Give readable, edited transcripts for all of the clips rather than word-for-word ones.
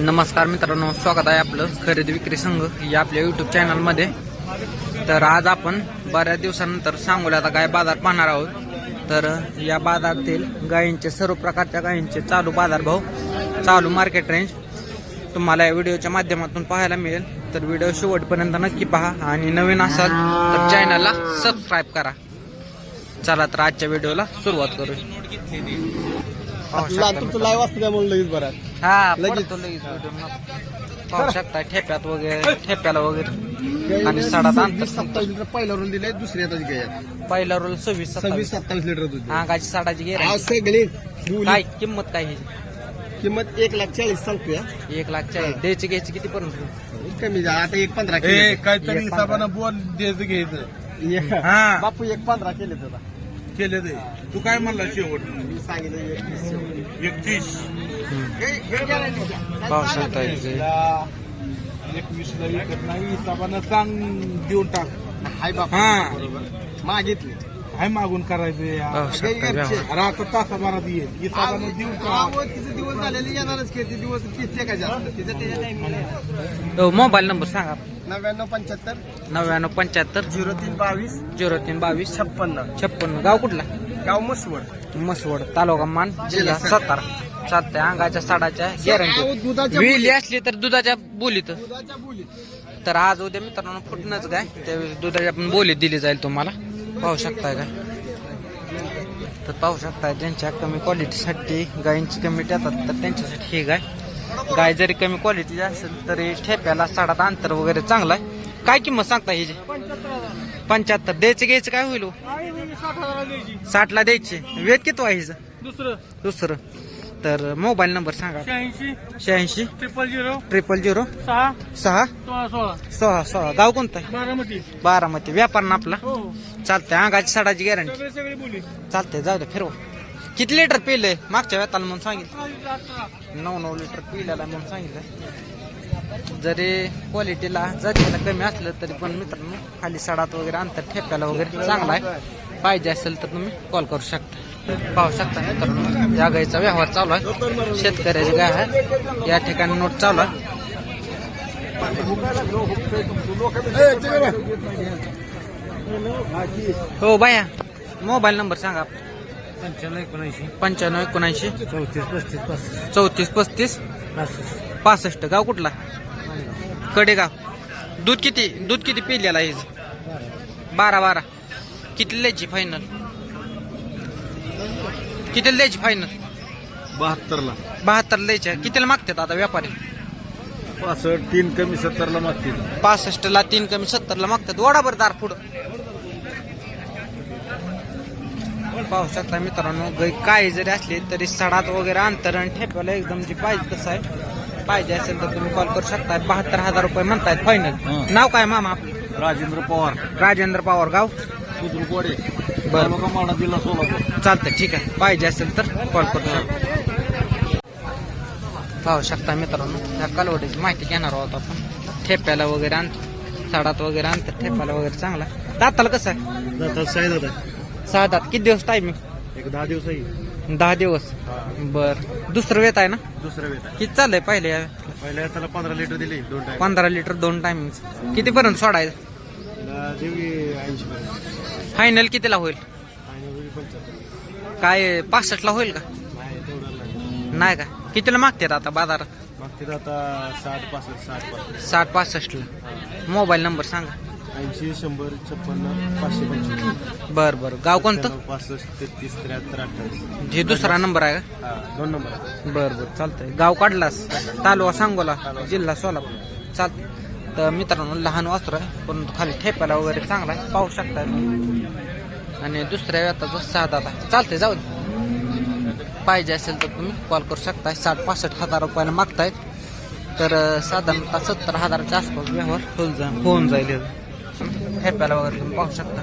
नमस्कार मित्रांनो, स्वागत आहे आपलं खरेदी विक्री संघ या आपल्या यूट्यूब चॅनलमध्ये. तर आज आपण बऱ्याच दिवसानंतर सांगोल्याचा गाय बाजार पाहणार आहोत. तर या बाजारातील गायींचे सर्व प्रकारच्या गायींचे चालू बाजारभाव, चालू मार्केट रेंज तुम्हाला या व्हिडिओच्या माध्यमातून पाहायला मिळेल. तर व्हिडिओ शेवटपर्यंत नक्की पहा आणि नवीन असाल तर चॅनलला सबस्क्राईब करा. चला तर आजच्या व्हिडिओला सुरुवात करू. तुमचं लाईव्ह असतं त्यामुळे लगेच बरं हा लगेच पाहू शकता ठेप्यात वगैरे, ठेप्याला वगैरे आणि 27 लिटर पहिला रोल दिले, दुसऱ्या ताजी गाय पहिला रोल 26-27 लिटर दूध. अंगाची 60ची गेर. सगळे काय किंमत काय ह्याची? किंमत 1,40,000 सांगतोय. 1,40,000 द्यायची घ्यायची किती पर्यंत? कमी जा आता 1,15 काहीतरी हिसाबानं बोल द्यायचं घ्यायचं. हा बापू 1,15 केले तर केले ते तू काय म्हणला शेवट? मी सांगितलं 31. पाहू शकता 21ला विकत नाही, हिसाबानं सांग देऊन टाक. हाय बापू हा मागितले काय मागून करायचं यार? पाहू शकता व्यवहार. अरे आता तासाभरात येईल, हिसाबानं देऊन टाक. तिचे दिवस झालेले येणारच की ते दिवस किती का जास्त तिचं त्याच्या टाइमिंग हो, मोबाईल नंबर सांगा. 9975 9975 0322 0322 56 गाव कुठला? गाव मसवड. मसवड, तालुका मान, जिल्हा सातारा. चालतंय. अंगाच्या 60च्या गॅरंटी. दुधाच्या विली असली तर दुधाच्या बोलीत. दुधाच्या बोलीत तर आज उद्या मित्रांनो फुटणंच काय त्यावेळेस दुधाची आपण बोलीत दिली जाईल तुम्हाला. पाहू शकताय काय? तर पाहू शकताय ज्यांच्या कमी क्वालिटीसाठी गायींची कमी येतात तर त्यांच्यासाठी ही गाय जरी कमी क्वालिटीची असेल तरी ठेप्याला 60 अंतर वगैरे चांगला आहे. काय किंमत सांगता ह्याची? 75. द्यायचं घ्यायचं काय होईल? 60ला द्यायचे. वेद किती आहे हिचं? दुसरं. तर मोबाईल नंबर सांगा. 86 000 6 16. गाव कोणतं आहे? बारामती. व्यापार ना आपला. चालतंय. अंगाची 60ची गॅरंटी. चालतंय. जाऊ दे फिरवा. किती लिटर पिलंय मागच्या वेताला म्हणून सांगितलं? 9 लिटर पिल्याला म्हणून सांगितलं. जरी क्वालिटीला जातीला कमी असलं तरी पण मित्रांनो खाली 60 वगैरे अंतर ठेप्याला वगैरे चांगला आहे. पाहिजे असेल तर तुम्ही कॉल करू शकता. पाहू शकता मित्रांनो या गायीचा व्यवहार चालू आहे. शेतकऱ्याची गाय आहे. या ठिकाणी नोट चालू आहे. हो बाया, मोबाईल नंबर सांगा. 9579 34 35 65. गाव कुठला? कडेगाव. दूध किती पिल्याला आहे? 12. किती द्यायची फायनल? 72 द्यायच्या. कितीला मागतात आता व्यापारी? 65 3 कमी 70 मागतील. 65ला 3 कमी 70ला मागतात. वडाभर दार पुढं. पाहू शकता मित्रांनो गाय काय जरी असली तरी 60 वगैरे अंतर आणि ठेप्याला एकदम जी पाहिजे तसं आहे. पाहिजे असेल तर तुम्ही कॉल करू शकता. 72,000 रुपये म्हणतायत फायनल. नाव काय मामा आपलं? राजेंद्र पवार. गाव सुद्रुकोडे. बरं माडा जिल्हा सोलापूर. चालतं. ठीक आहे. पाहिजे असेल तर कॉल करू शकता. पाहू शकता मित्रांनो त्या कालवडीची माहिती घेणार आहोत आपण. ठेप्याला वगैरे अंतर 60 वगैरे अंतर ठेप्याला वगैरे चांगला. दाताला कसं आहे? 6 दात. किती दिवस टायमिंग? 10 दिवस 10 दिवस. बर. दुसरं वेत आहे ना? दुसऱ्या वेळ किती चाललंय पहिल्या? पहिल्या त्याला 15 लिटर दिले 2 टाइम. 15 litre 2 timing. कितीपर्यंत सोडायचं? देवी 80 पर्यंत. फायनल कितीला होईल? काय 65ला होईल का? नाही का? कितीला मागतात आता बाजारात? मागतील आता 60 65ला. मोबाईल नंबर सांगा. 80 100 56 525. बरं. गाव कोणतं? 65 33 73 28. हे दुसरा नंबर आहे का? 2 नंबर. बरं चालतंय. गाव काढलास? तालुका सांगोला, जिल्हा सोलापूर. चालतंय. तर मित्रांनो लहान वासरू आहे पण खाली ठेप्याला वगैरे चांगला आहे. पाहू शकता. आणि दुसऱ्या वेताचा 6 दात आहे. चालतंय. जाऊ दे. पाहिजे असेल तर तुम्ही कॉल करू शकता. 60-65,000 रुपयाला मागतायत तर साधारणतः 70,000च्या आसपास व्यवहार होऊन जाईल. ठेप्याला वगैरे तुम्ही पाहू शकता.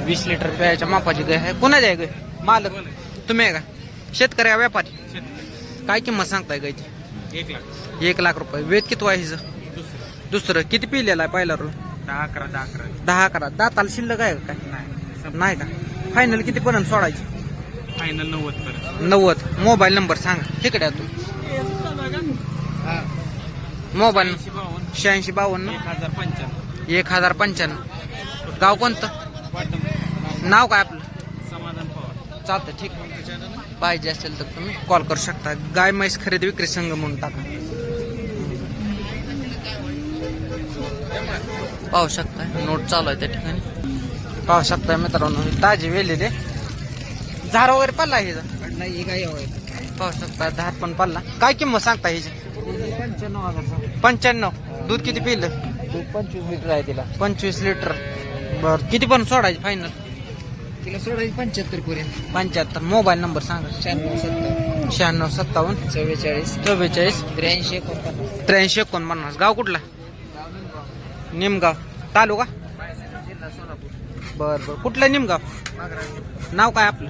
20 लिटर प्यायच्या मापाची गाय आहे. कोणाची आहे गाय? मालक तुम्ही आहे का? शेतकरी का व्यापारी? काय किंमत सांगताय गायची? 1,00,000 रुपये. वेद किती आहे हिचं? दुसरं. किती पिलेला आहे पहिला रोल? 10-11. दाताला शिल्लक आहे का? काय नाही का? फायनल किती पर्यंत सोडायची? फायनल 90 पर्यंत. 90. मोबाईल नंबर सांगा. तिकडे तुम्ही. मोबाईल 8652 1095. गाव कोणतं? नाव काय आपलं? समाधान पवार. चालतं ठीक. पाहिजे असेल तर तुम्ही कॉल करू शकता. गाय म्हैस खरेदी विक्री संघ म्हणून टाका. पाहू शकता नोट चालू आहे त्या ठिकाणी. पाहू शकता मित्रांनो ताजी वेलेले झाड वगैरे पडला हे नाही काय पाहू शकता धार पण पडला. काय किंमत सांगता ह्याची? 95,000. 95. दूध किती पिलं? 25 लिटर आहे तिला. 25 लिटर. बर किती पण सोडायची फायनल? तिला सोडायची 75 पर्यंत. 75. मोबाईल नंबर सांगा. 96 96 57 44 44 83 83 49. गाव कुठला? निमगाव. तालुका? बर बर. कुठलं निमगाव? नाव काय आपलं?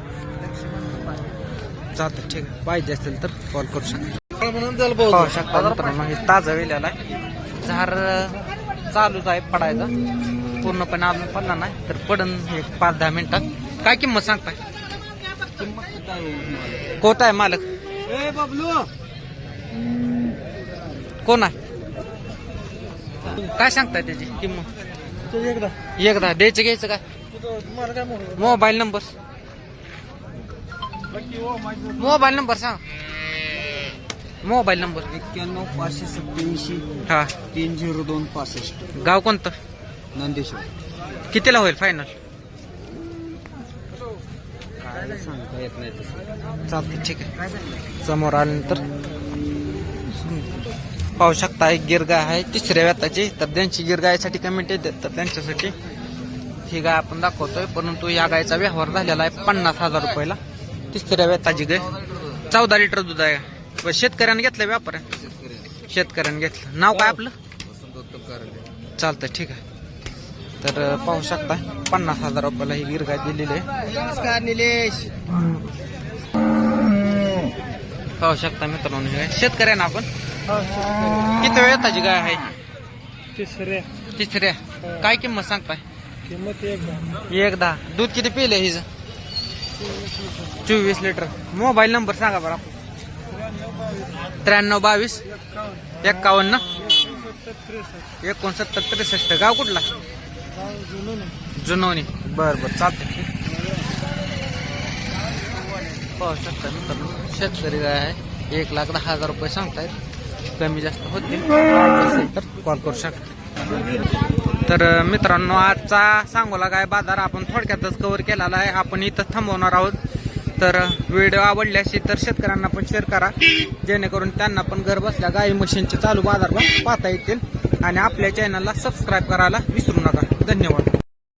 चालतं ठीक आहे. पाहिजे असेल तर कॉल करू शकता. पाहू शकता मित्रांनो हे ताजा वेलेला आहे. झार चालूच आहे पडायचा. पूर्णपणे अजून पडला नाही तर पडन एक 5-10 मिनिटात. काय किंमत सांगताय? कोण आहे मालक? कोण आहे? काय सांगताय त्याची किंमत? एकदा द्यायचं घ्यायचं काय? मोबाईल नंबर सांग. मोबाईल नंबर 91 587 हा. 30265. गाव कोणतं? नंदेश्वर. कितीला होईल फायनल? काय सांगता येत नाही तसं. चालतं ठीक आहे. समोर आल्यानंतर पाहू शकता एक गिर गाय आहे 3ऱ्या व्यताची. तर त्यांची गिर गायसाठी कमेंट येते तर त्यांच्यासाठी ही गाय आपण दाखवतोय. परंतु या गायचा व्यवहार झालेला आहे 50,000 रुपयाला. 3ऱ्या व्यताची गाय 14 लिटर दूध आहे. व शेतकऱ्याने घेतलं व्यापाऱ्या? शेतकऱ्याने घेतलं. नाव काय आपलं? चालतं ठीक आहे. तर पाहू शकता 50,000 रुपयाला ही गिर गाय दिलेली आहे. नमस्कार निलेश. पाहू शकता मित्रांनो ही गाय शेतकऱ्यानं आपण किती वेळाची गाय आहे? 3ऱ्या. काय किंमत सांगताय? किंमत 1-10. दूध किती पिले हिचं? 24 लिटर. मोबाईल नंबर सांगा बरं. 93 22 51 69 63. गाव कुठला? जुनोनी. बर बर चालतंय. पाहू शकता मित्रांनो शेतकरी गाय आहे. 1,10,000 रुपये सांगतायत. कमी जास्त होते तर कॉल करू शकता. तर मित्रांनो आजचा सांगोला गाय बाजार आपण थोडक्यातच कव्हर केलेला आहे. आपण इथं थांबवणार आहोत. तर व्हिडिओ आवडले असेल तर शेतकऱ्यांना पण शेअर करा जेणेकरून त्यांना पण घर बसल्या गाई म्हशींचे चालू बाजार पाहता येतील. आणि आपल्या चॅनलला सबस्क्राईब करायला विसरू नका. धन्यवाद.